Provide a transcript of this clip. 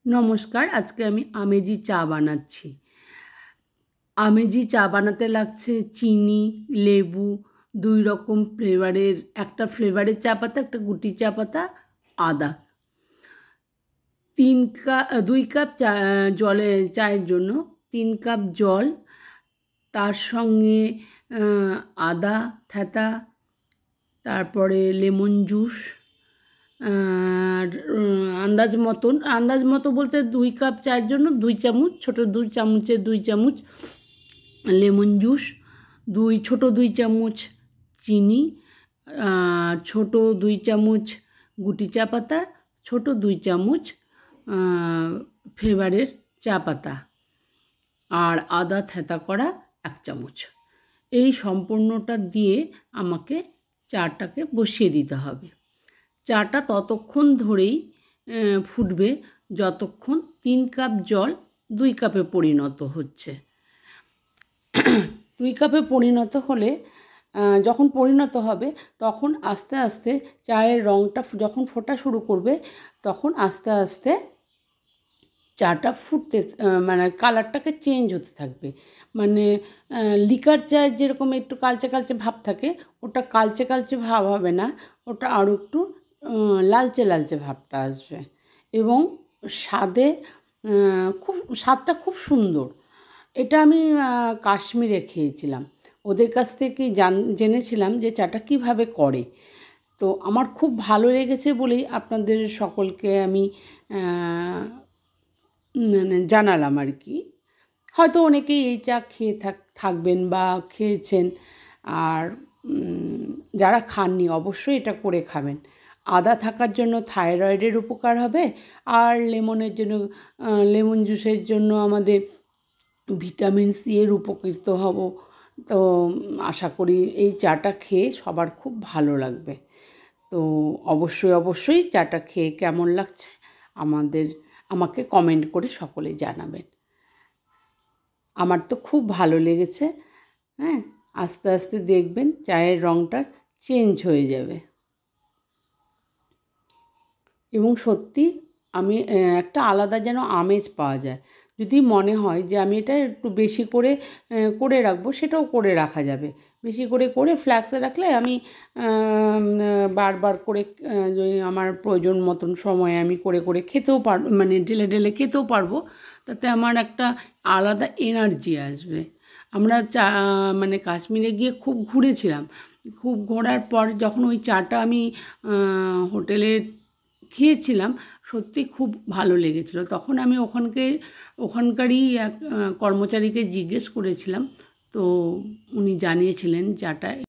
নমস্কার, আজকে আমি আমেজি চা বানাচ্ছি। আমেজি চা বানাতে লাগছে চিনি, লেবু, 2 রকম ফ্লেভারের, একটা ফ্লেভারের চা পাতা, একটা গুটি চা পাতা, আদা। 2 কাপ জলে চায়ের জন্য 3 কাপ জল, তার সঙ্গে আদা থেঁতা, তারপরে লেমন জুস, আর আন্দাজ মতো বলতে 2 কাপ চায়ের জন্য 2 চামচ, ছোটো 2 চামচের 2 চামচ লেমন জুস, ছোটো 2 চামচ চিনি, ছোটো 2 চামচ গুটি চা পাতা, ছোটো 2 চামচ ফ্লেভারের চা পাতা, আর আদা থেঁতা করা 1 চামচ। এই সম্পূর্ণটা দিয়ে আমাকে চাটাকে বসিয়ে দিতে হবে। চাটা ততক্ষণ ধরেই ফুটবে যতক্ষণ 3 কাপ জল 2 কাপে পরিণত হচ্ছে। 2 কাপে পরিণত হলে, যখন পরিণত হবে তখন আস্তে আস্তে চায়ের রঙটা যখন ফোটা শুরু করবে তখন আস্তে আস্তে চাটা ফুটতে, মানে কালারটাকে চেঞ্জ হতে থাকবে। মানে লিকার চায়ের যেরকম একটু কালচে কালচে ভাব থাকে, ওটা কালচে কালচে ভাব হবে না, ওটা আরও একটু লালচে লালচে ভাবটা আসবে এবং স্বাদটা খুব সুন্দর। এটা আমি কাশ্মীরে খেয়েছিলাম, ওদের কাছ থেকে জেনেছিলাম যে চাটা কীভাবে করে। তো আমার খুব ভালো লেগেছে বলেই আপনাদের সকলকে আমি জানালাম আর কি। হয়তো অনেকেই এই চা খেয়ে থাকবেন বা খেয়েছেন, আর যারা খাননি অবশ্যই এটা করে খাবেন। আদা থাকার জন্য থাইরয়েডের উপকার হবে, আর লেমন জুসের জন্য আমাদের ভিটামিন সি এর উপকৃত হব। তো আশা করি এই চাটা খেয়ে সবার খুব ভালো লাগবে। তো অবশ্যই চাটা খেয়ে কেমন লাগছে আমাকে কমেন্ট করে সকলেই জানাবেন। আমার তো খুব ভালো লেগেছে। হ্যাঁ, আস্তে আস্তে দেখবেন চায়ের রঙটা চেঞ্জ হয়ে যাবে এবং সত্যি আমি একটা আলাদা যেন আমেজ পাওয়া যায়। যদি মনে হয় যে আমি এটা একটু বেশি করে রাখবো, সেটাও করে রাখা যাবে। বেশি করে ফ্লাস্কে রাখলে আমি বারবার করে আমার প্রয়োজন মতন সময়ে আমি করে খেতেও পারবো, মানে ঢেলে খেতেও পারবো। তাতে আমার একটা আলাদা এনার্জি আসবে। আমরা মানে কাশ্মীরে গিয়ে খুব ঘুরেছিলাম। খুব ঘোরার পর যখন ওই চাটা আমি হোটেলে খেয়েছিলাম, সত্যি খুব ভালো লেগেছিলো। তখন আমি ওখানকারই এক কর্মচারীকে জিজ্ঞেস করেছিলাম, তো উনি জানিয়েছিলেন চাটা